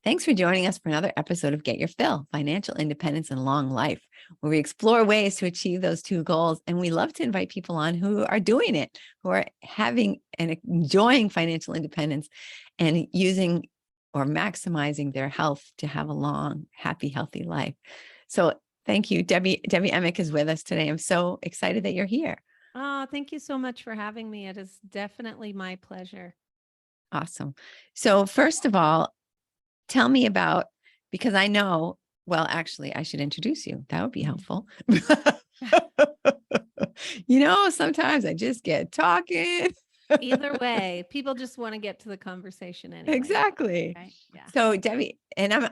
Thanks for joining us for another episode of Get Your Fill, Financial Independence and Long Life, where we explore ways to achieve those two goals. And we love to invite people on who are doing it, who are having and enjoying financial independence and using or maximizing their health to have a long, happy, healthy life. So thank you. Debbie Emick is with us today. I'm so excited that you're here. Oh, thank you so much for having me. It is definitely my pleasure. Awesome. So first of all, tell me about, because I know, well, actually, I should introduce you. That would be helpful. Sometimes I just get talking. Either way, people just want to get to the conversation anyway. Exactly. Right? Yeah. So Debbie, and am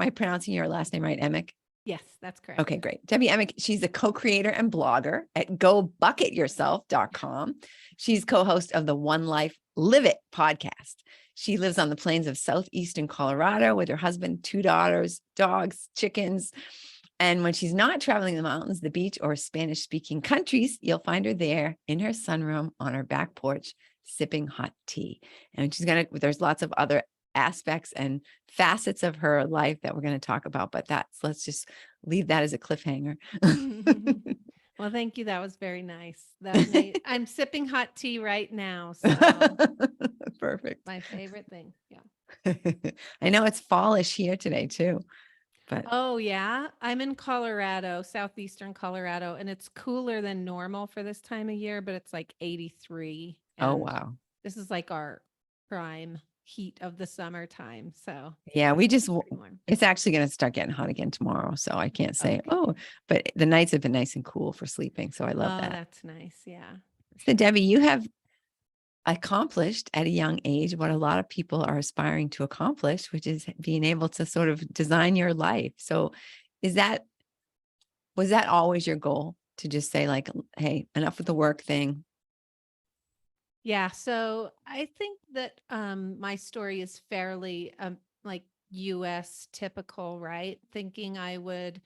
I pronouncing your last name right? Emick? Yes, that's correct. Okay, great. Debbie Emick, she's the co-creator and blogger at gobucketyourself.com. She's co-host of the One Life Live It podcast. She lives on the plains of southeastern Colorado with her husband, 2 daughters, dogs, chickens. And when she's not traveling the mountains, the beach, or Spanish-speaking countries, you'll find her there in her sunroom on her back porch, sipping hot tea. And there's lots of other aspects and facets of her life that we're going to talk about, but let's just leave that as a cliffhanger. Well, thank you. That was very nice. I'm sipping hot tea right now. So Perfect. my favorite thing. Yeah. I know it's fallish here today too, but Oh, yeah. I'm in Colorado, southeastern Colorado, and it's cooler than normal for this time of year, but it's like 83. oh, And wow. this is like our prime heat of the summertime. So Yeah, pretty warm. it's actually going to start getting hot again tomorrow. So I can't say, Okay. but the nights have been nice and cool for sleeping. So I love Oh, that. that's nice. Yeah. For So sure. Debbie, you have accomplished at a young age what a lot of people are aspiring to accomplish, which is being able to sort of design your life. So was that always your goal to just say like, hey, enough with the work thing? Yeah. So I think that my story is fairly like US typical, right? Thinking I would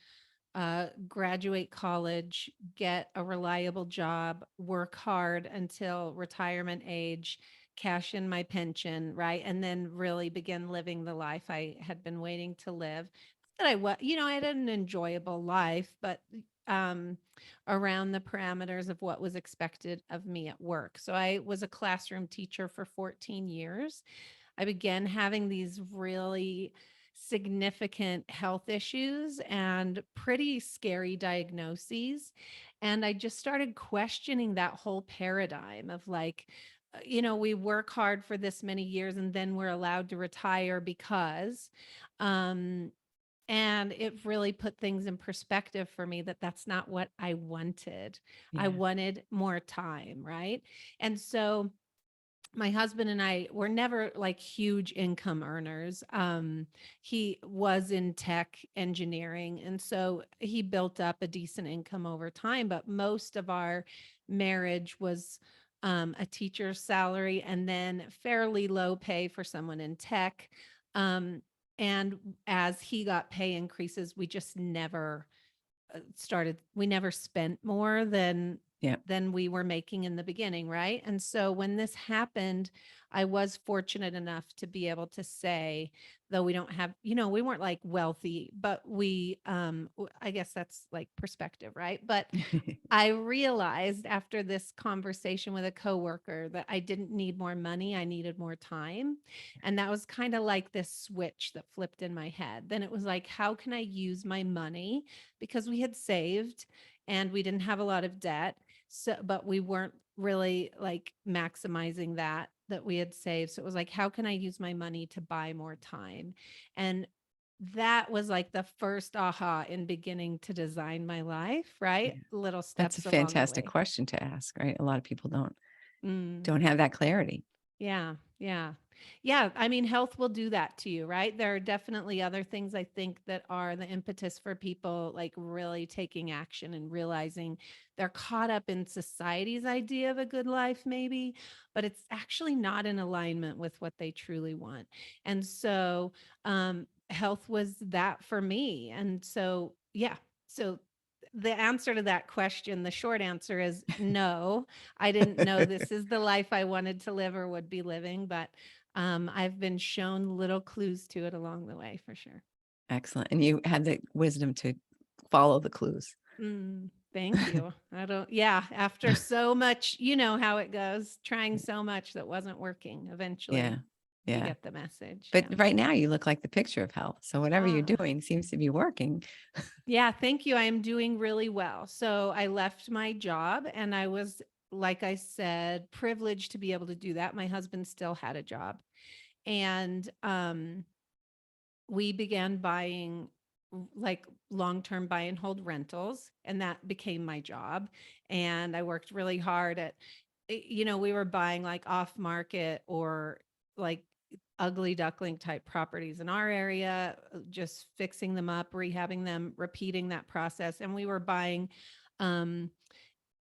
graduate college, get a reliable job, work hard until retirement age, cash in my pension, right? And then really begin living the life I had been waiting to live. That I had an enjoyable life, but um, around the parameters of what was expected of me at work. So I was a classroom teacher for 14 years. I began having these really significant health issues and pretty scary diagnoses. And I just started questioning that whole paradigm of like, we work hard for this many years and then we're allowed to retire because, um, and it really put things in perspective for me that that's not what I wanted. I Yeah. wanted more time, right? And so my husband and I were never like huge income earners. He was in tech engineering, and so he built up a decent income over time. But most of our marriage was a teacher's salary and then fairly low pay for someone in tech. Um, and as he got pay increases, we just never we never spent more Yeah. than we were making in the beginning, right? And so when this happened, I was fortunate enough to be able to say, though we don't have, we weren't like wealthy, but I guess that's like perspective, right? But I realized after this conversation with a coworker that I didn't need more money, I needed more time. And that was kind of like this switch that flipped in my head. Then it was like, how can I use my money? Because we had saved and we didn't have a lot of debt. So, but we weren't really like maximizing that we had saved. So it was like, how can I use my money to buy more time? And that was like the first aha in beginning to design my life, right? Yeah. Little That's a steps along the fantastic way. question to ask, right? A lot of people Mm, don't have that clarity. yeah, yeah. Yeah, I mean, health will do that to you, right? There are definitely other things I think that are the impetus for people like really taking action and realizing they're caught up in society's idea of a good life, maybe, but it's actually not in alignment with what they truly want. And so, health was that for me. And so, yeah. So the answer to that question, the short answer is no. I didn't know this is the life I wanted to live or would be living, but I've been shown little clues to it along the way for sure. Excellent. And you had the wisdom to follow the clues. Thank you. Yeah, after so much, you know how it goes, trying so much that wasn't working. Yeah. Eventually, you Yeah. get the message. But Yeah. right now you look like the picture of health. So whatever you're Ah, doing seems to be working. yeah, thank you. I am doing really well. So I left my job and I was, like I said, privileged to be able to do that. My husband still had a job. And we began buying like long-term buy and hold rentals, and that became my job. And I worked really hard at, we were buying like off market or like ugly duckling type properties in our area, just fixing them up, rehabbing them, repeating that process. And we were buying um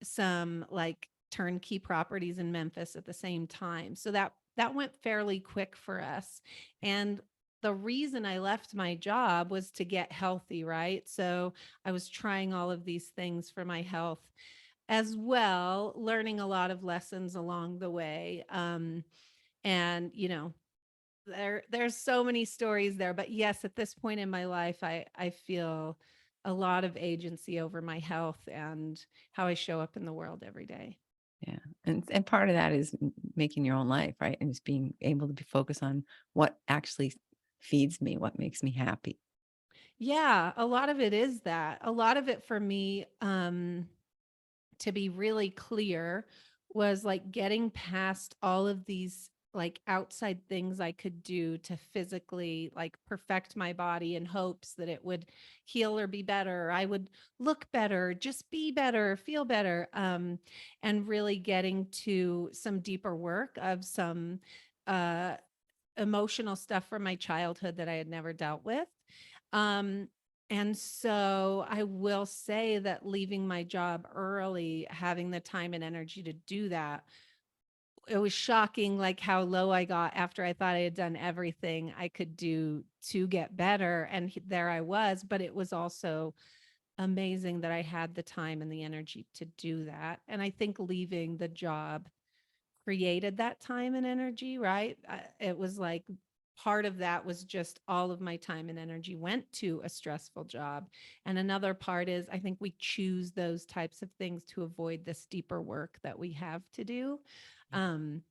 some like turnkey properties in Memphis at the same time. So that went fairly quick for us. And the reason I left my job was to get healthy, right? So I was trying all of these things for my health as well, learning a lot of lessons along the way. And there's so many stories there, but yes, at this point in my life, I feel a lot of agency over my health and how I show up in the world every day. Yeah. And part of that is making your own life, right? And just being able to be focused on what actually feeds me, what makes me happy. Yeah, a lot of it is that. A lot of it for me, to be really clear, was like getting past all of these like outside things I could do to physically like perfect my body in hopes that it would heal or be better. I would look better, just be better, feel better. And really getting to some deeper work of some uh emotional stuff from my childhood that I had never dealt with. Um, and so I will say that leaving my job early, having the time and energy to do that, it was shocking like how low I got after I thought I had done everything I could do to get better. And there I was, but it was also amazing that I had the time and the energy to do that. And I think leaving the job created that time and energy, right? It was like part of that was just all of my time and energy went to a stressful job. And another part is I think we choose those types of things to avoid this deeper work that we have to do. Um,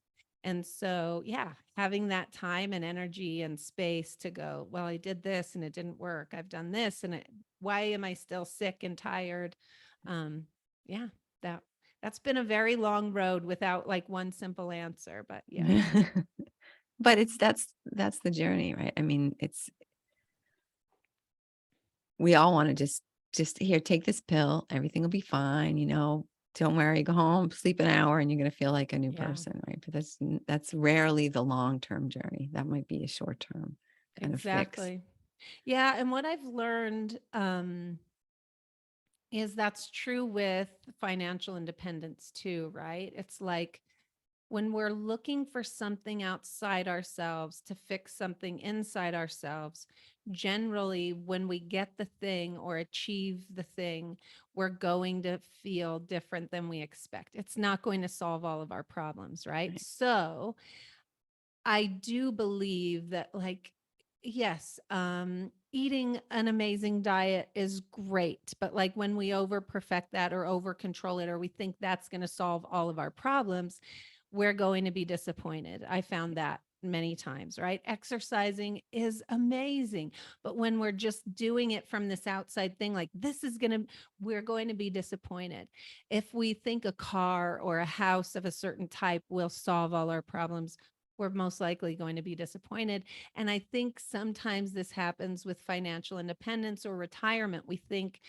and so, yeah, having that time and energy and space to go, well, I did this and it didn't work. I've done this and why am I still sick and tired? Um, yeah, that that's been a very long road without like one simple answer, but yeah. But that's the journey, right? I mean, we all want to just here, take this pill, everything will be fine, don't worry, go home, sleep an hour, and you're going to feel like a new Yeah, person, right? But that's rarely the long-term journey. That might be a short-term kind of fix. exactly. Yeah, and what I've learned is that's true with financial independence too, right? It's like when we're looking for something outside ourselves to fix something inside ourselves, generally, when we get the thing or achieve the thing, we're going to feel different than we expect. It's not going to solve all of our problems, right? Right. So, I do believe that, like, yes, eating an amazing diet is great, but like when we over perfect that or over control it, or we think that's going to solve all of our problems, we're going to be disappointed. I found that many times, right? Exercising is amazing, but when we're just doing it from this outside thing, like we're going to be disappointed. If we think a car or a house of a certain type will solve all our problems, we're most likely going to be disappointed. And I think sometimes this happens with financial independence or retirement. We think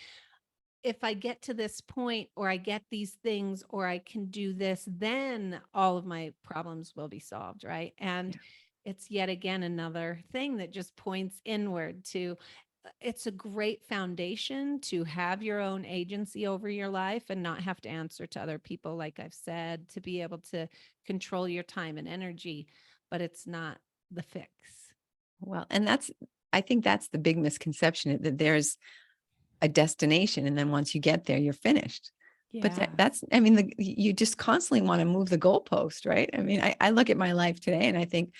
if I get to this point or I get these things or I can do this, then all of my problems will be solved, right? And Yeah. it's yet again another thing that just points inward to it's a great foundation to have your own agency over your life and not have to answer to other people, like I've said, to be able to control your time and energy, but it's not the fix. Well, and I think that's the big misconception, that there's a destination, and then once you get there, you're finished. But Yeah. I mean, you just constantly want to move the goalpost, right? I mean, I look at my life today and I think,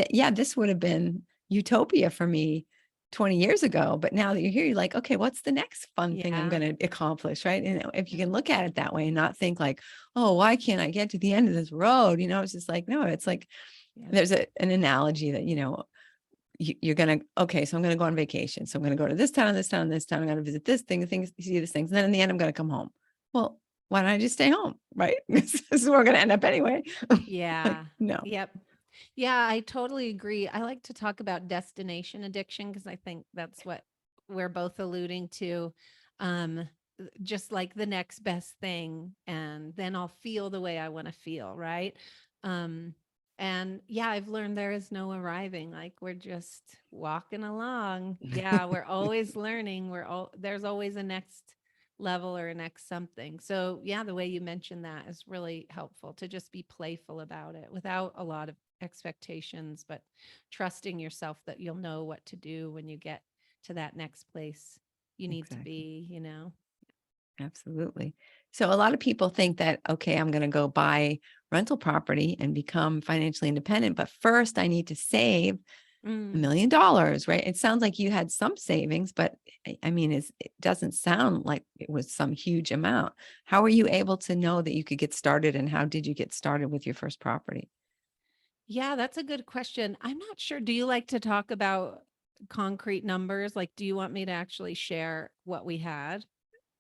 yeah, this would have been utopia for me 20 years ago. But now that you're here, you're like, okay, what's the next fun thing I'm Yeah. going to accomplish? Right. And if you can look at it that way and not think like, oh, why can't I get to the end of this road? It's just like, no, it's like, Yeah. there's an analogy that, you're going to, okay, so I'm going to go on vacation. So I'm going to go to this town, this town, this town. I'm going to visit this thing, things, see these things. And then in the end, I'm going to come home. Well, why don't I just stay home? Right. This is where we're going to end up anyway. Like, Yeah. no. Yep. Yeah, I totally agree. I like to talk about destination addiction because I think that's what we're both alluding to. Um, just like the next best thing, and then I'll feel the way I want to feel, right? Um, and yeah, I've learned there is no arriving. Like we're just walking along. Yeah, we're always learning. There's always a next level or a next something. So yeah, the way you mentioned that is really helpful to just be playful about it without a lot of expectations, but trusting yourself that you'll know what to do when you get to that next place you need to Exactly. be. Absolutely. So a lot of people think that, okay, I'm going to go buy rental property and become financially independent, but first I need to save $1 Mm. million, right? It sounds like you had some savings, but I mean, it doesn't sound like it was some huge amount. How were you able to know that you could get started, and how did you get started with your first property? Yeah, that's a good question. I'm not sure. Do you like to talk about concrete numbers? Like, do you want me to actually share what we had?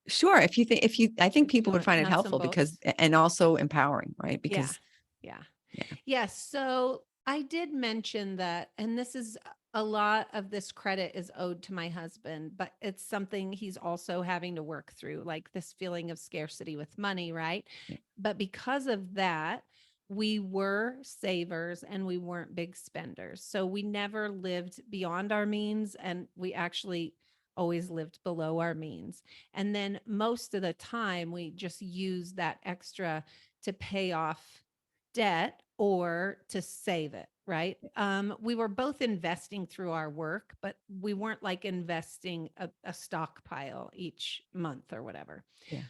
Sure. I think Do you people would want find it nuts and helpful bolts? and also empowering, right? Yeah. Because Yeah. yeah. Yes. So I did mention that, and this is a lot of this credit is owed to my husband, but it's something he's also having to work through, like this feeling of scarcity with money, right? Yeah. But because of that, we were savers and we weren't big spenders. So we never lived beyond our means, and we actually always lived below our means. And then most of the time, we just used that extra to pay off debt or to save it, right? We were both investing through our work, but we weren't like investing a stockpile each month or whatever, Yeah.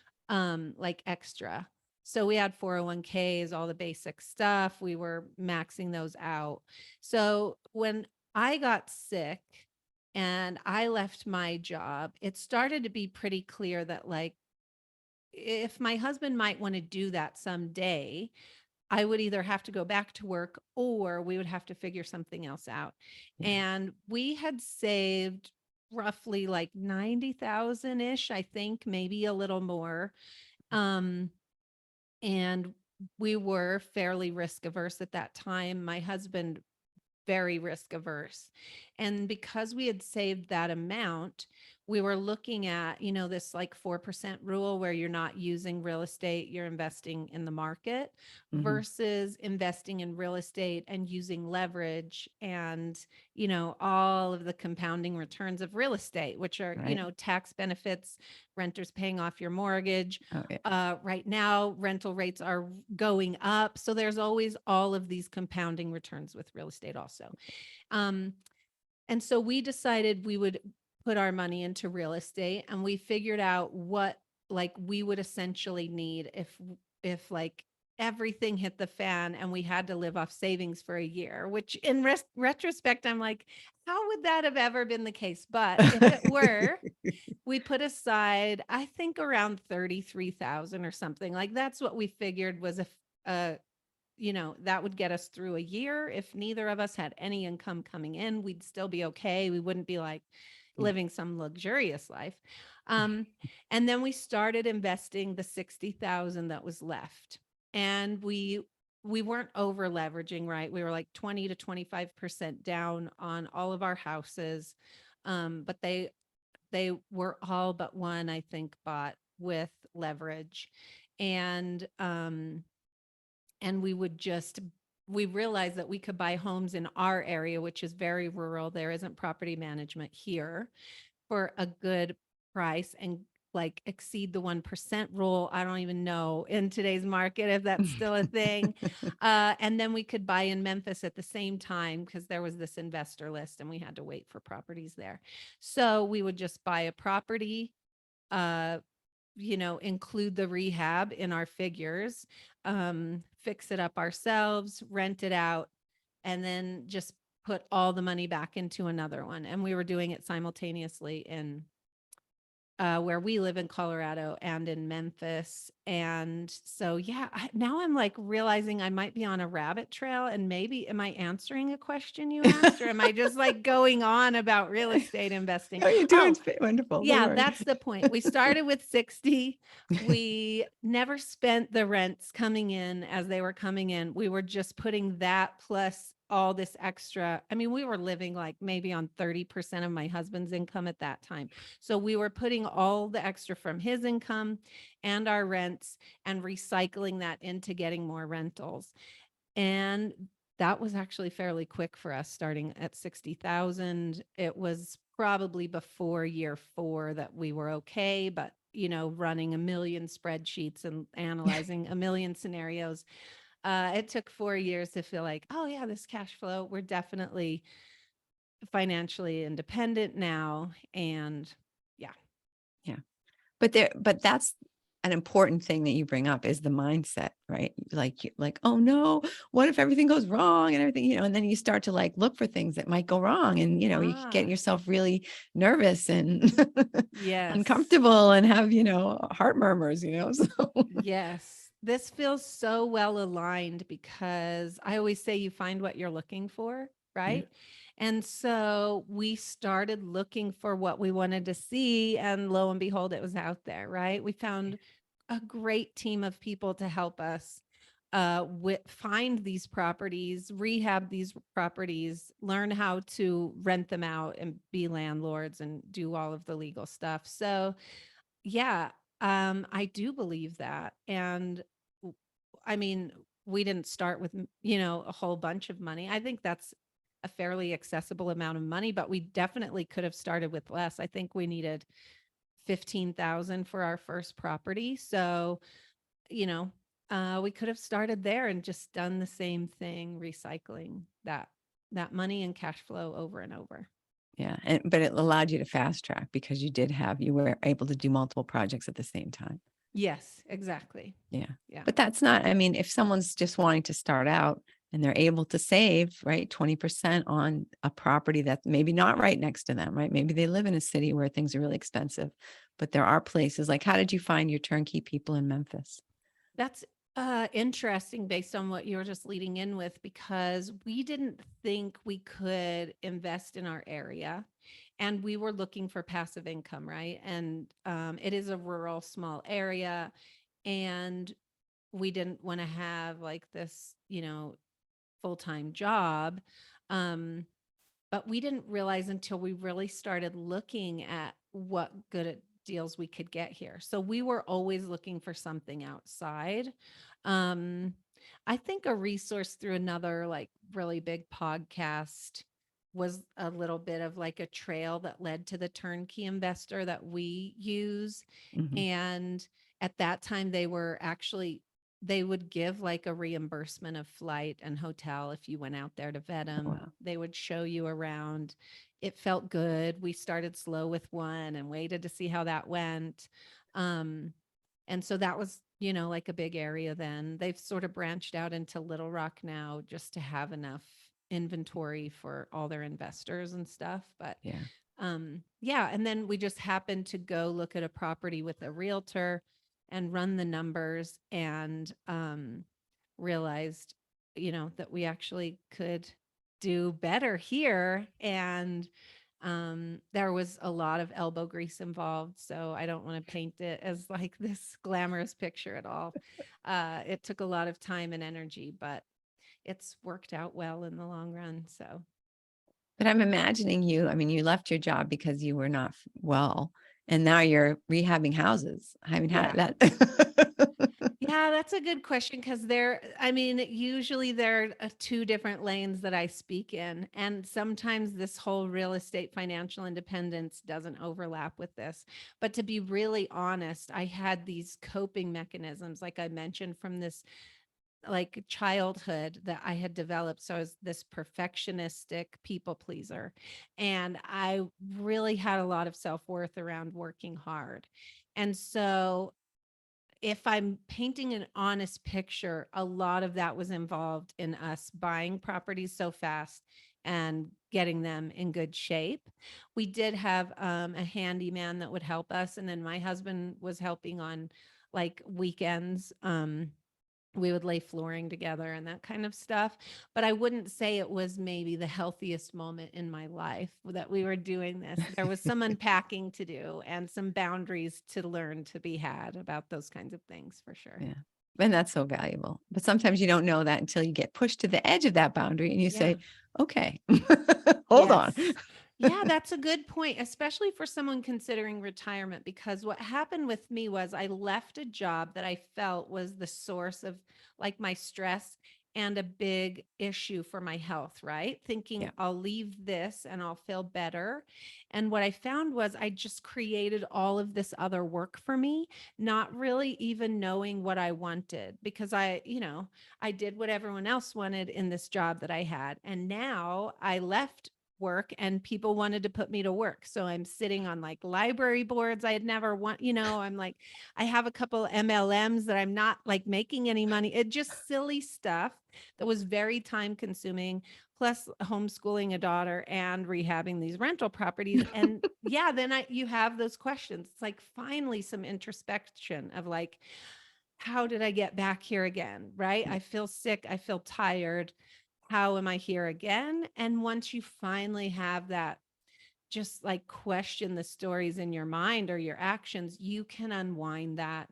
like extra. So we had 401ks, all the basic stuff. We were maxing those out. So when I got sick and I left my job, it started to be pretty clear that, like, if my husband might want to do that someday, I would either have to go back to work or we would have to figure something else out. Yeah. And we had saved roughly like 90,000 ish, I think, maybe a little more. Um, and we were fairly risk averse at that time. My husband, very risk averse. And because we had saved that amount, we were looking at, this like 4% rule where you're not using real estate, you're investing in the market Hmm. versus investing in real estate and using leverage and, all of the compounding returns of real estate, which are, Right. tax benefits, renters paying off your mortgage. Oh, yeah. Right now, rental rates are going up. So there's always all of these compounding returns with real estate also. Um, and so we decided we would put our money into real estate, and we figured out what like we would essentially need if like everything hit the fan and we had to live off savings for a year, which in retrospect, I'm like, how would that have ever been the case? But if it were, we put aside, I think around 33,000 or something. Like that's what we figured was that would get us through a year. If neither of us had any income coming in, we'd still be okay. We wouldn't be like Yeah. living some luxurious life. Um, and then we started investing the 60,000 that was left. And we weren't over leveraging, right? We were like 20 to 25% down on all of our houses. But they were all but one, I think, bought with leverage. And we realized that we could buy homes in our area, which is very rural. There isn't property management here, for a good price and like exceed the 1% rule. I don't even know in today's market if that's still a thing. And then we could buy in Memphis at the same time because there was this investor list and we had to wait for properties there. So we would just buy a property, uh, include the rehab in our figures, fix it up ourselves, rent it out, and then just put all the money back into another one. And we were doing it simultaneously in where we live in Colorado and in Memphis. And so, yeah, now I'm like realizing I might be on a rabbit trail, and maybe am I answering a question you asked, or am I just like going on about real estate investing? No, you're doing Oh, wonderful. Don't yeah, worry. that's the point. We started with 60. We never spent the rents coming in as they were coming in. We were just putting that plus all this extra. I mean, we were living like maybe on 30% of my husband's income at that time. So we were putting all the extra from his income and our rents and recycling that into getting more rentals. And that was actually fairly quick for us, starting at 60,000. It was probably before year 4 that we were okay, but running a million spreadsheets and analyzing a million scenarios, it took 4 years to feel like, oh yeah, this cash flow, we're definitely financially independent now. And yeah. Yeah. But that's an important thing that you bring up, is the mindset, right? Like, oh no, what if everything goes wrong and everything, and then you start to like look for things that might go wrong, and you get Ah, yourself really nervous and yes. uncomfortable and have, heart murmurs, so Yes. This feels so well aligned because I always say you find what you're looking for, yeah. right? And so we started looking for what we wanted to see, and lo and behold, it was out there, right? We found a great team of people to help us find these properties, rehab these properties, learn how to rent them out and be landlords and do all of the legal stuff. So yeah, I do believe that. And w- I mean, we didn't start with, a whole bunch of money. I think that's a fairly accessible amount of money, but we definitely could have started with less. I think we needed 15,000 for our first property. So, you know, we could have started there and just done the same thing, recycling that money and cash flow over and over. Yeah. But it allowed you to fast track because you were able to do multiple projects at the same time. Yes, exactly. Yeah. Yeah. But that's not, I mean, if someone's just wanting to start out and they're able to save, right, 20% on a property that's maybe not right next to them, right? Maybe they live in a city where things are really expensive, but there are places like, how did you find your turnkey people in Memphis? That's interesting based on what you were just leading in with, because we didn't think we could invest in our area, and we were looking for passive income, right? And it is a rural, small area, and we didn't want to have like this, full-time job. Um, but we didn't realize until we really started looking at what good deals we could get here. So we were always looking for something outside. Um, I think a resource through another like really big podcast was a little bit of like a trail that led to the turnkey investor that we use. Mhm. And at that time, they would give like a reimbursement of flight and hotel if you went out there to vet them. Wow. They would show you around. It felt good. We started slow with one and waited to see how that went. Um, and so that was, like a big area then. They've sort of branched out into Little Rock now just to have enough inventory for all their investors and stuff. But Yeah. yeah, and then we just happened to go look at a property with a realtor and run the numbers, and realized, that we actually could do better here. And there was a lot of elbow grease involved, so I don't want to paint it as like this glamorous picture at all. It took a lot of time and energy, but it's worked out well in the long run. So But I'm imagining I mean, you left your job because you were not well, and now you're rehabbing houses. I mean, how yeah. that Yeah, that's a good question, because I mean, usually there are two different lanes that I speak in. And sometimes this whole real estate financial independence doesn't overlap with this. But to be really honest, I had these coping mechanisms, like I mentioned, from this like childhood that I had developed. So I was this perfectionistic people pleaser. And I really had a lot of self worth around working hard. And so if I'm painting an honest picture, a lot of that was involved in us buying properties so fast and getting them in good shape. We did have a handyman that would help us, and then my husband was helping on like weekends. We would lay flooring together and that kind of stuff. But I wouldn't say it was maybe the healthiest moment in my life that we were doing this. There was some unpacking to do and some boundaries to learn to be had about those kinds of things for sure. Yeah. And that's so valuable. But sometimes you don't know that until you get pushed to the edge of that boundary and you Yeah. say, okay, hold on. Yes. Yeah, that's a good point, especially for someone considering retirement, because what happened with me was I left a job that I felt was the source of like my stress and a big issue for my health, right? Thinking Yeah. I'll leave this and I'll feel better. And what I found was I just created all of this other work for me, not really even knowing what I wanted because I did what everyone else wanted in this job that I had. And now I left work and people wanted to put me to work. So I'm sitting on like library boards I had never I'm like, I have a couple MLMs that I'm not like making any money. It just silly stuff that was very time consuming, plus homeschooling a daughter and rehabbing these rental properties. And yeah, then you have those questions. It's like finally some introspection of like, how did I get back here again? Right? Yeah. I feel sick. I feel tired. How am I here again? And once you finally have that, just like question the stories in your mind or your actions, you can unwind that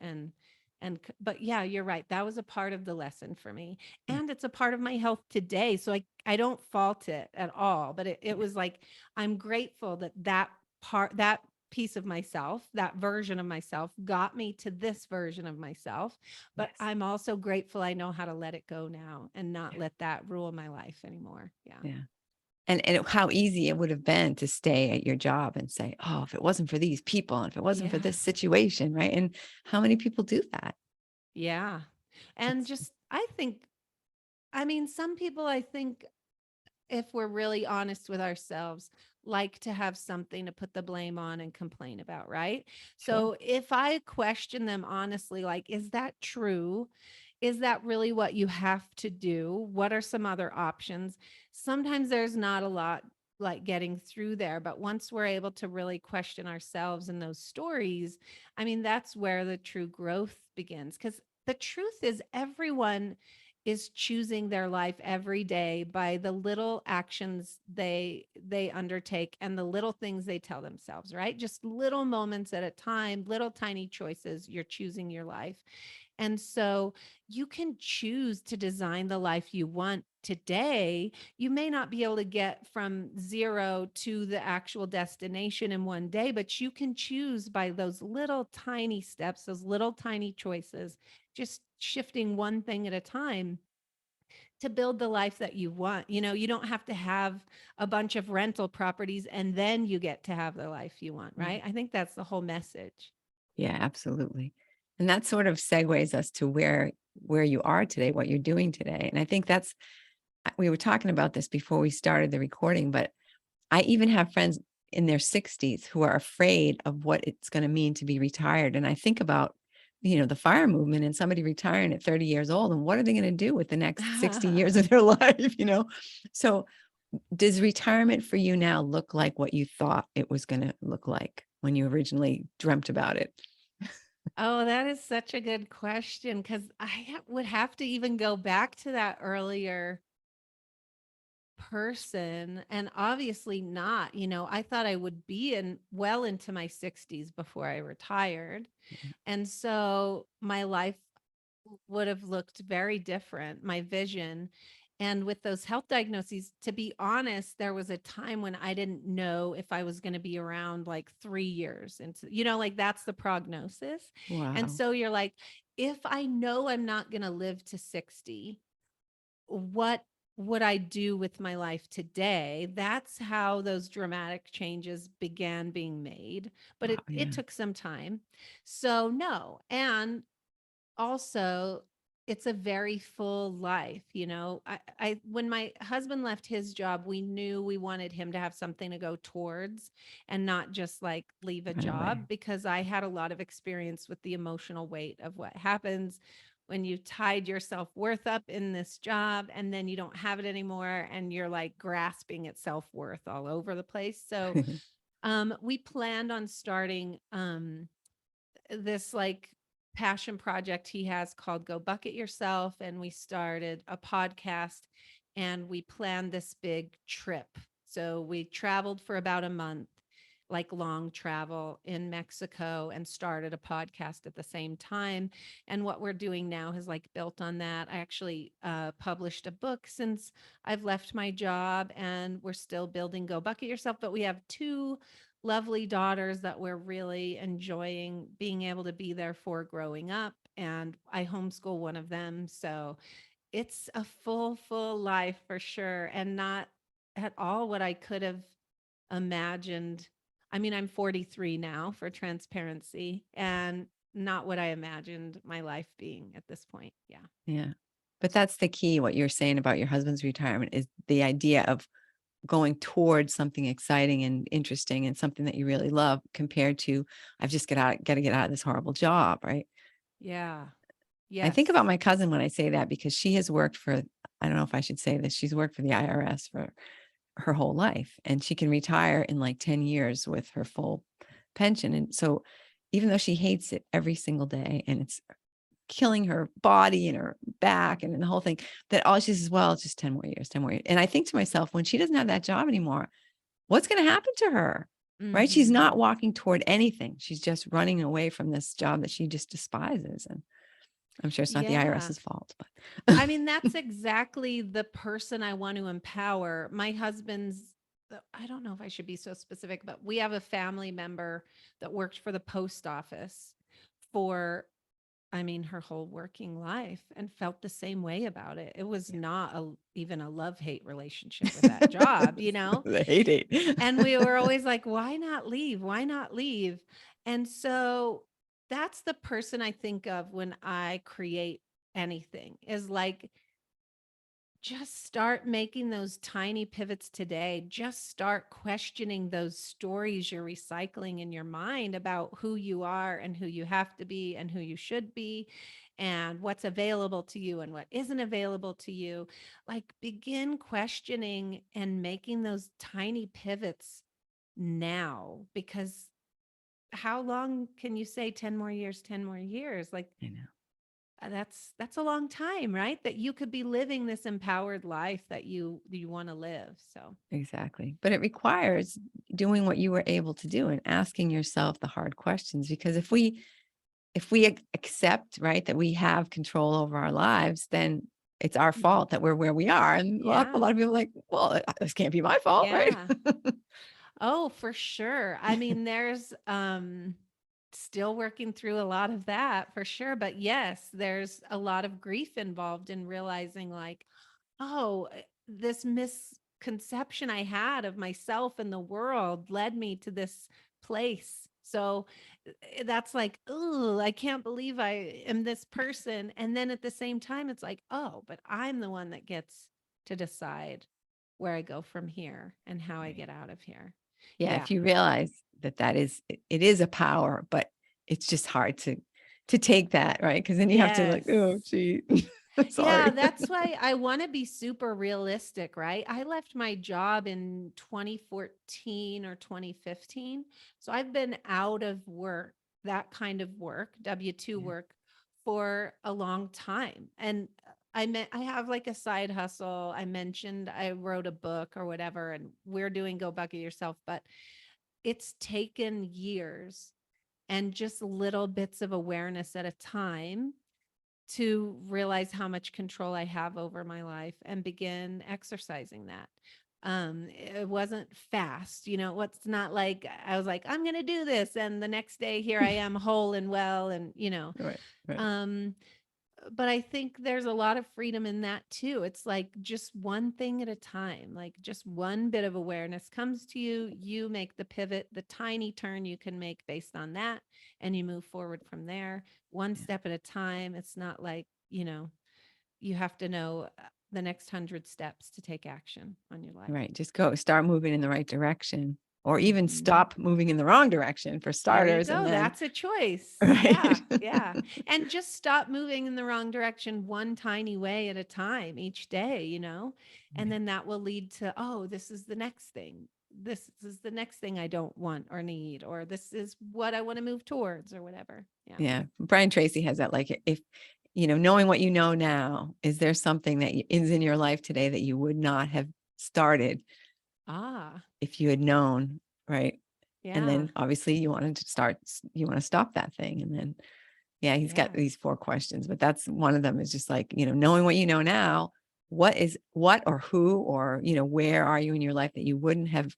but yeah, you're right. That was a part of the lesson for me. Yeah. And it's a part of my health today. So I don't fault it at all. But it Yeah. was like, I'm grateful that that piece of myself, that version of myself got me to this version of myself. But Yes. I'm also grateful I know how to let it go now and not Yeah. let that rule my life anymore. Yeah. Yeah. And how easy it would have been to stay at your job and say, oh, if it wasn't for these people, and if it wasn't for this Yes. situation, right? And how many people do that? Yeah. And It's just, I think, I mean, some people, I think, if we're really honest with ourselves, like to have something to put the blame on and complain about, right? sure. So if I question them honestly, like, is that true? Is that really what you have to do? What are some other options? Sometimes there's not a lot like getting through there, but once we're able to really question ourselves in those stories, I mean, that's where the true growth begins. Because the truth is, everyone is choosing their life every day by the little actions they undertake and the little things they tell themselves, right? Just little moments at a time, little tiny choices. You're choosing your life. And so you can choose to design the life you want today. You may not be able to get from zero to the actual destination in one day, but you can choose by those little tiny steps, those little tiny choices, just shifting one thing at a time to build the life that you want. You don't have to have a bunch of rental properties and then you get to have the life you want, Yeah. right? I think that's the whole message. Yeah, absolutely. And that sort of segues us to where you are today, what you're doing today. And I think that's we were talking about this before we started the recording, but I even have friends in their 60s who are afraid of what it's going to mean to be retired. And I think about, the fire movement and somebody retiring at 30 years old, and what are they going to do with the next 60 years of their life? So does retirement for you now look like what you thought it was going to look like when you originally dreamt about it? Oh, that is such a good question because would have to even go back to that earlier person and obviously not. I thought I would be in well into my 60s before I retired. And so my life would have looked very different, my vision. And with those health diagnoses, to be honest, there was a time when I didn't know if I was going to be around like 3 years. And, like that's the prognosis. And Wow. so you're like, if I know I'm not going to live to 60, what would I do with my life today? That's how those dramatic changes began being made. But Wow. it Yeah. took some time. So, no. And also, it's a very full life, when my husband left his job, we knew we wanted him to have something to go towards and not just like leave a Right away. job, because I had a lot of experience with the emotional weight of what happens when you tied your self-worth up in this job and then you don't have it anymore and you're like grasping at self-worth all over the place. So we planned on starting this like passion project he has called Go Bucket Yourself. And we started a podcast and we planned this big trip. So we traveled for about a month, like long travel in Mexico, and started a podcast at the same time. And what we're doing now has like built on that. I actually published a book since I've left my job, and we're still building Go Bucket Yourself, but we have two lovely daughters that we're really enjoying being able to be there for growing up. And I homeschool one of them. So it's a full life for sure. And not at all what I could have imagined. I mean, I'm 43 now, for transparency, and not what I imagined my life being at this point. Yeah. Yeah. But that's the key. What you're saying about your husband's retirement is the idea of going towards something exciting and interesting and something that you really love, compared to, I've just got to get out of this horrible job. Right. Yeah. I think about Yes. my cousin when I say that, because she has worked for, I don't know if I should say this, she's worked for the IRS for her whole life, and she can retire in like 10 years with her full pension. And so even though she hates it every single day and it's killing her body and her back and the whole thing, that all she says, well, it's just 10 more years, 10 more years. And I think to myself, when she doesn't have that job anymore, what's going to happen to her? Right. She's not Mhm. walking toward anything. She's just running away from this job that she just despises. And I'm sure it's not the Yeah. IRS's fault, but I mean, that's exactly the person I want to empower. My husband's, I don't know if I should be so specific, but we have a family member that worked for the post office for, I mean, her whole working life, and felt the same way about it. It was not even a love-hate relationship with that job, the hate. And we were always like, why not leave? Why not leave? And so that's the person I think of when I create anything, is like, just start making those tiny pivots today. Just start questioning those stories you're recycling in your mind about who you are and who you have to be and who you should be and what's available to you and what isn't available to you. Like, begin questioning and making those tiny pivots now, because how long can you say 10 more years, 10 more years? Like, I know. that's a long time, right? That you could be living this empowered life that you want to live. So, Exactly. But it requires doing what you were able to do and asking yourself the hard questions, because if we accept, right, that we have control over our lives, then it's our mhm. fault that we're where we are. And a Yeah. lot of people are like, well, this can't be my fault, right? Yeah. Oh, for sure. I mean, there's still working through a lot of that for sure, but yes, there's a lot of grief involved in realizing like, oh, this misconception I had of myself and the world led me to this place. So that's like, oh, I can't believe I am this person. And then at the same time, it's like, oh, but I'm the one that gets to decide where I go from here and how I Right. get out of here. Yeah. Yeah. If you realize that is, it is a power, but it's just hard to take that, right? Because then you have to like, Yes. oh, gee, Yeah, sorry. that's why I want to be super realistic, right? I left my job in 2014 or 2015. So I've been out of work, that kind of work, W-2 Yeah. work, for a long time. And I have like a side hustle. I mentioned I wrote a book or whatever, and we're doing Go Bucket Yourself, but it's taken years and just little bits of awareness at a time to realize how much control I have over my life and begin exercising that. It wasn't fast, what's not like I was like, I'm going to do this. And the next day, here I am whole and well. And, Right. Right. um, but I think there's a lot of freedom in that too. It's like just one thing at a time, like just one bit of awareness comes to you, you make the pivot, the tiny turn you can make based on that, and you move forward from there, one Yeah. step at a time. It's not like, you have to know the next 100 steps to take action on your life. Right. Just start moving in the right direction, or even Mhm. stop moving in the wrong direction for There you starters. And go. then, That's a choice. Yeah. right. Yeah. And just stop moving in the wrong direction one tiny way at a time each day, and Yeah. then that will lead to, oh, this is the next thing. This is the next thing I don't want or need, or this is what I want to move towards, or whatever. Yeah. Yeah. Brian Tracy has that, like, if, knowing what you know now, is there something that is in your life today that you would not have started Ah, if you had known, right? And yeah. then obviously you want to stop that thing. And then, yeah, he's got Yeah. these 4 questions, but that's one of them, is just like, knowing what you know now, what or who, or, where are you in your life that you wouldn't have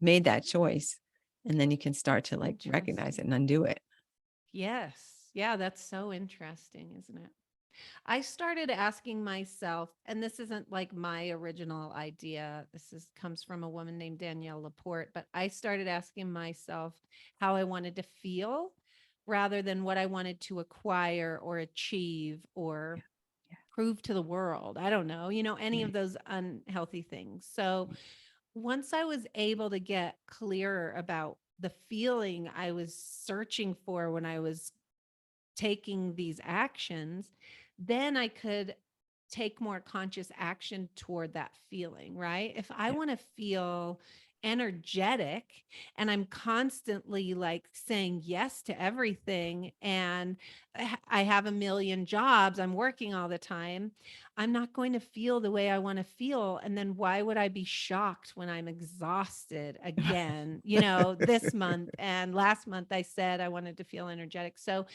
made that choice? And then you can start to like recognize it Interesting. and undo it. Yes. Yeah. That's so interesting, isn't it? I started asking myself, and this isn't like my original idea. Comes from a woman named Danielle Laporte, but I started asking myself how I wanted to feel rather than what I wanted to acquire or achieve or Yeah. Yeah. prove to the world. I don't know, any of Right. those unhealthy things. So once I was able to get clearer about the feeling I was searching for when I was taking these actions, then I could take more conscious action toward that feeling, right? If I Yeah. want to feel energetic and I'm constantly like saying yes to everything and I have a million jobs, I'm working all the time, I'm not going to feel the way I want to feel. And then why would I be shocked when I'm exhausted again, this month and last month I said I wanted to feel energetic. So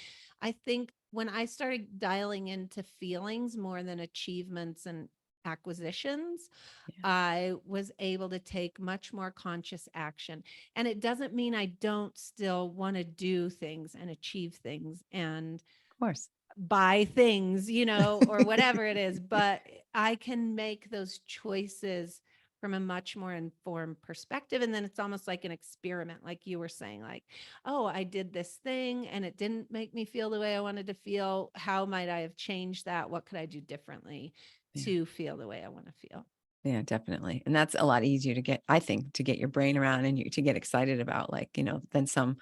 I think when I started dialing into feelings more than achievements and acquisitions, Yeah. I was able to take much more conscious action. And it doesn't mean I don't still want to do things and achieve things and Of course. buy things, or whatever it is, but I can make those choices from a much more informed perspective. And then it's almost like an experiment, like you were saying, like, oh, I did this thing and it didn't make me feel the way I wanted to feel. How might I have changed that? What could I do differently Yeah. to feel the way I want to feel? Yeah, definitely. And that's a lot easier to get, I think, to get your brain around, and you to get excited about, like, than some,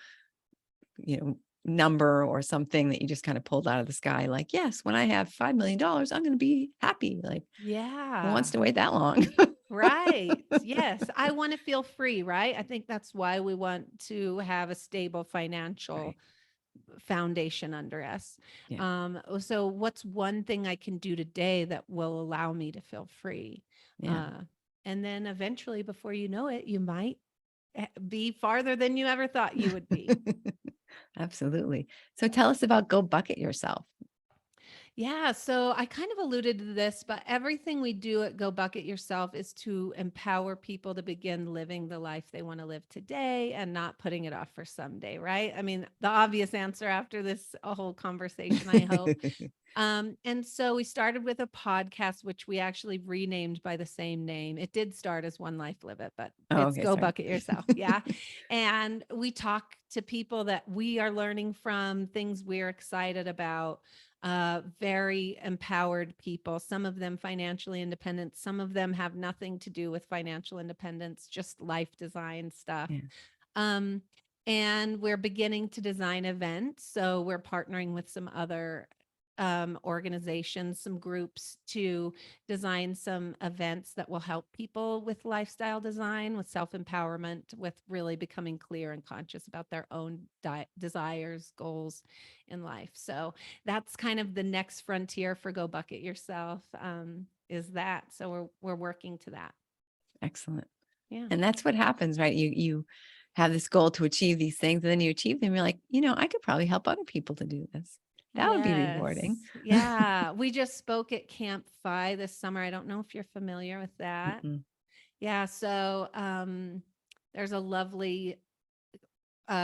number or something that you just kind of pulled out of the sky. Like, yes, when I have $5 million, I'm going to be happy. Like, who wants Yeah. to wait that long? Right. Yes. I want to feel free, right? I think that's why we want to have a stable financial Right. foundation under us. Yeah. So what's one thing I can do today that will allow me to feel free? Yeah. Uh, and then eventually, before you know it, you might be farther than you ever thought you would be. Absolutely. So tell us about Go Bucket Yourself. Yeah, so I kind of alluded to this, but everything we do at Go Bucket Yourself is to empower people to begin living the life they want to live today and not putting it off for someday, right? I mean, the obvious answer after this whole conversation, I hope. And so we started with a podcast, which we actually renamed by the same name. It did start as One Life Live It, but Oh, it's okay. Go Sorry. Bucket Yourself. Yeah. And we talk to people that we are learning from, things we're excited about, very empowered people, some of them financially independent, some of them have nothing to do with financial independence, just life design stuff. Yeah. Um, and we're beginning to design events. So we're partnering with some other organizations, some groups to design some events that will help people with lifestyle design, with self empowerment, with really becoming clear and conscious about their own desires, goals in life. So that's kind of the next frontier for Go Bucket Yourself. Is that so? We're working to that. Excellent. Yeah. And that's what happens, right? You have this goal to achieve these things, and then you achieve them. You're like, I could probably help other people to do this. That would be rewarding. Yes. Yeah. We just spoke at Camp Fi this summer. I don't know if you're familiar with that. Mm-mm. Yeah. So there's a lovely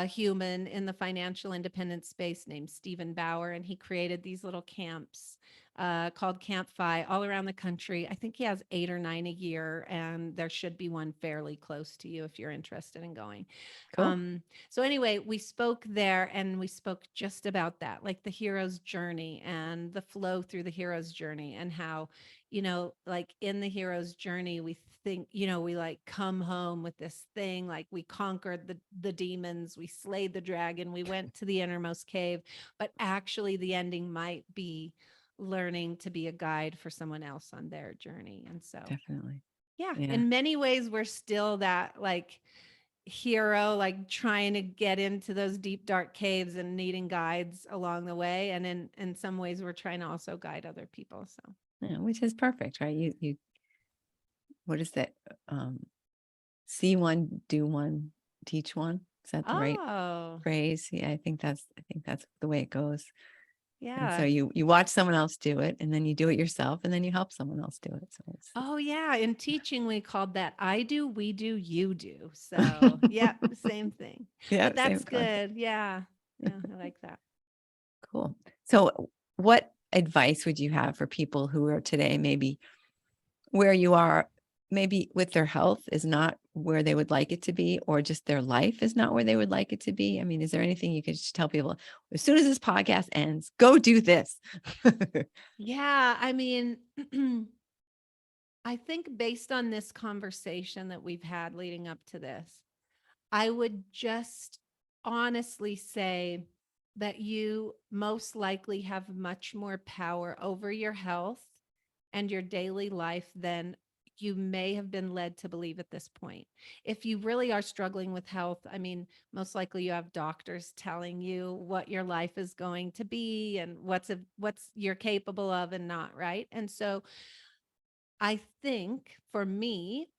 human in the financial independence space named Stephen Bauer, and he created these little camps called Camp Fi all around the country. I think he has 8 or 9 a year, and there should be one fairly close to you if you're interested in going. Cool. So anyway, we spoke there and we spoke just about that, like the hero's journey and the flow through the hero's journey, and how, like in the hero's journey, we think, we like come home with this thing, like we conquered the demons, we slayed the dragon, we went to the innermost cave, but actually the ending might be learning to be a guide for someone else on their journey. And so, Definitely. yeah, Yeah. in many ways, we're still that like hero, like trying to get into those deep, dark caves and needing guides along the way. And in some ways, we're trying to also guide other people. So, Yeah, which is perfect, right? What is that? See one, do one, teach one. Is that the right oh, phrase? Yeah, I think that's the way it goes. And so yeah. you watch someone else do it, and then you do it yourself, and then you help someone else do it. So Oh, yeah. In teaching, we called that I do, we do, you do. So, yeah, same thing. yeah, But same that's concept. good. Yeah. Yeah. I like that. Cool. So what advice would you have for people who are today maybe where you are, maybe with their health is not where they would like it to be, or just their life is not where they would like it to be? I mean, is there anything you could just tell people as soon as this podcast ends, go do this? Yeah. I mean, I think based on this conversation that we've had leading up to this, I would just honestly say that you most likely have much more power over your health and your daily life than you may have been led to believe at this point. If you really are struggling with health, I mean, most likely you have doctors telling you what your life is going to be and what's you're capable of and not, right? And so I think for me,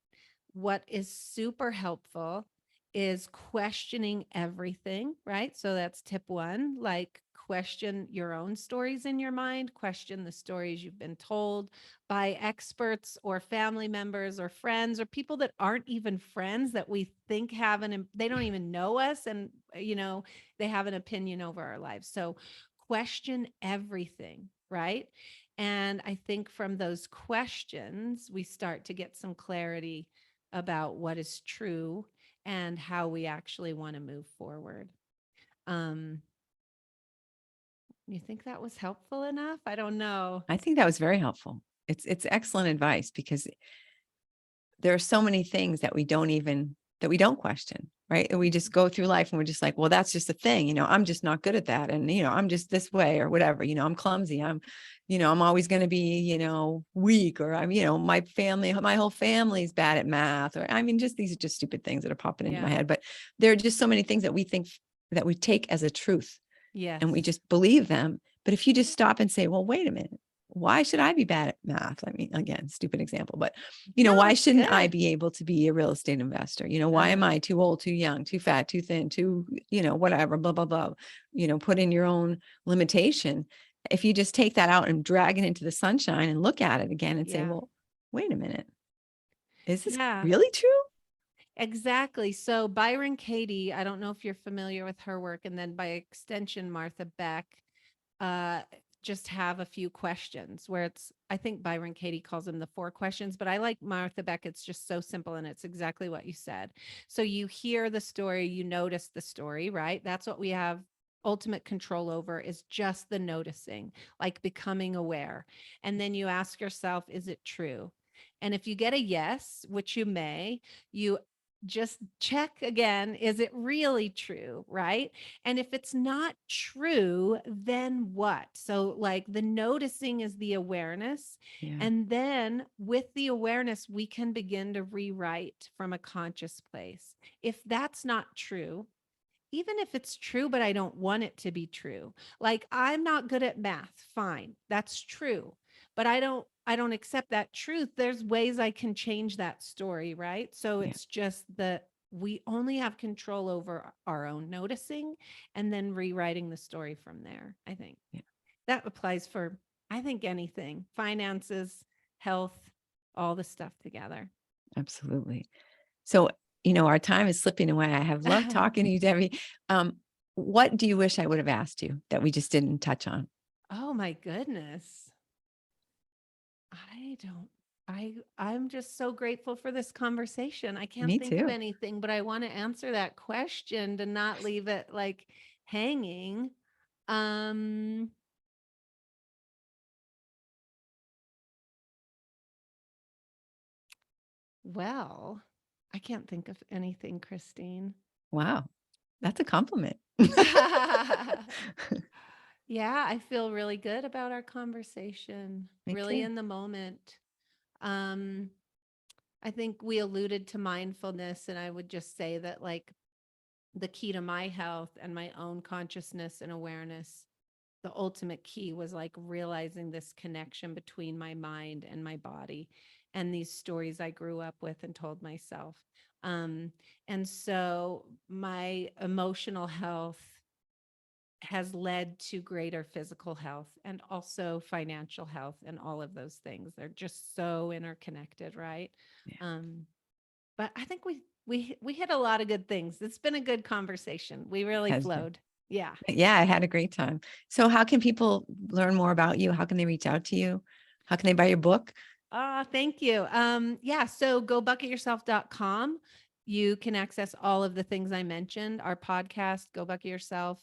what is super helpful is questioning everything, right? So that's tip one, like question your own stories in your mind, question the stories you've been told by experts or family members or friends or people that aren't even friends that we think they don't even know us, and they have an opinion over our lives. So question everything, right? And I think from those questions, we start to get some clarity about what is true and how we actually want to move forward. Um, you think that was helpful enough? I don't know. I think that was very helpful. It's excellent advice, because there are so many things that we don't question, right? And we just go through life and we're just like, well, that's just a thing, I'm just not good at that. And, I'm just this way or whatever, I'm clumsy. I'm always going to be, weak, or my whole family's bad at math, or I mean, these are just stupid things that are popping into my Yeah. head. But there are just so many things that we think that we take as a truth, Yes. and we just believe them. But if you just stop and say, well, wait a minute, why should I be bad at math? I mean, again, stupid example, but No, why it's shouldn't I good. be able to be a real estate investor? Why am Uh-huh. I too old, too young, too fat, too thin, too, whatever, blah, blah, blah, put in your own limitation. If you just take that out and drag it into the sunshine and look at it again and say, Yeah. well, wait a minute, is this Yeah. really true? Exactly. So Byron Katie, I don't know if you're familiar with her work, and then by extension, Martha Beck, uh, just have a few questions where I think Byron Katie calls them the 4 questions, but I like Martha Beck. It's just so simple and it's exactly what you said. So you hear the story, you notice the story, right? That's what we have ultimate control over, is just the noticing, like becoming aware. And then you ask yourself, is it true? And if you get a yes, which you may, you just check again, is it really true, right? And if it's not true, then what? So, like, the noticing is the awareness. Yeah. And then with the awareness, we can begin to rewrite from a conscious place. If that's not true, even if it's true, but I don't want it to be true. Like, I'm not good at math. Fine. That's true. But I don't accept that truth. There's ways I can change that story, right? So Yeah. it's just that we only have control over our own noticing and then rewriting the story from there. I think Yeah. that applies for, I think, anything, finances, health, all the stuff together. Absolutely. So, our time is slipping away. I have loved talking to you, Debbie. What do you wish I would have asked you that we just didn't touch on? Oh my goodness. I don't. I'm just so grateful for this conversation. I can't Me think of too. anything, but I want to answer that question to not leave it like hanging. Um well, I can't think of anything, Christine. Wow. That's a compliment. Yeah, I feel really good about our conversation. Me Really too. in the moment. Um I think we alluded to mindfulness, and I would just say that, like, the key to my health and my own consciousness and awareness, the ultimate key was like realizing this connection between my mind and my body and these stories I grew up with and told myself. Um, and so my emotional health has led to greater physical health and also financial health, and all of those things. They're just so interconnected, right? Yeah. Um, but I think we hit a lot of good things. It's been a good conversation. We really Has been. flowed. Yeah. Yeah, I had a great time. So how can people learn more about you? How can they reach out to you? How can they buy your book? Thank you. Yeah, so go bucketyourself.com. You can access all of the things I mentioned, our podcast, Go Bucket Yourself.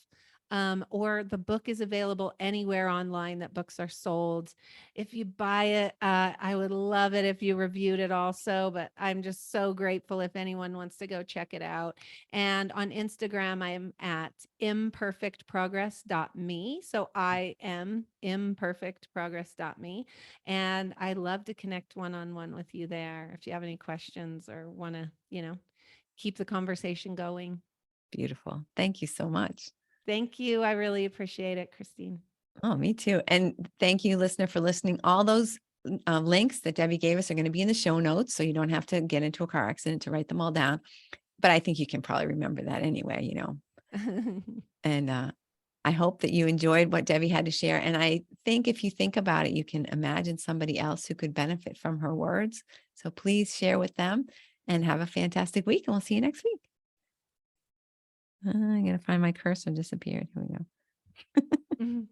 Or the book is available anywhere online that books are sold. If you buy it, I would love it if you reviewed it also, but I'm just so grateful if anyone wants to go check it out. And on Instagram, I'm at imperfectprogress.me. So I am imperfectprogress.me. And I love to connect one-on-one with you there if you have any questions or want to, keep the conversation going. Beautiful. Thank you so much. Thank you. I really appreciate it, Christine. Oh, me too. And thank you, listener, for listening. All those links that Debbie gave us are going to be in the show notes, so you don't have to get into a car accident to write them all down. But I think you can probably remember that anyway, And I hope that you enjoyed what Debbie had to share. And I think if you think about it, you can imagine somebody else who could benefit from her words. So please share with them and have a fantastic week. And we'll see you next week. I got to find my cursor disappeared. Here we go.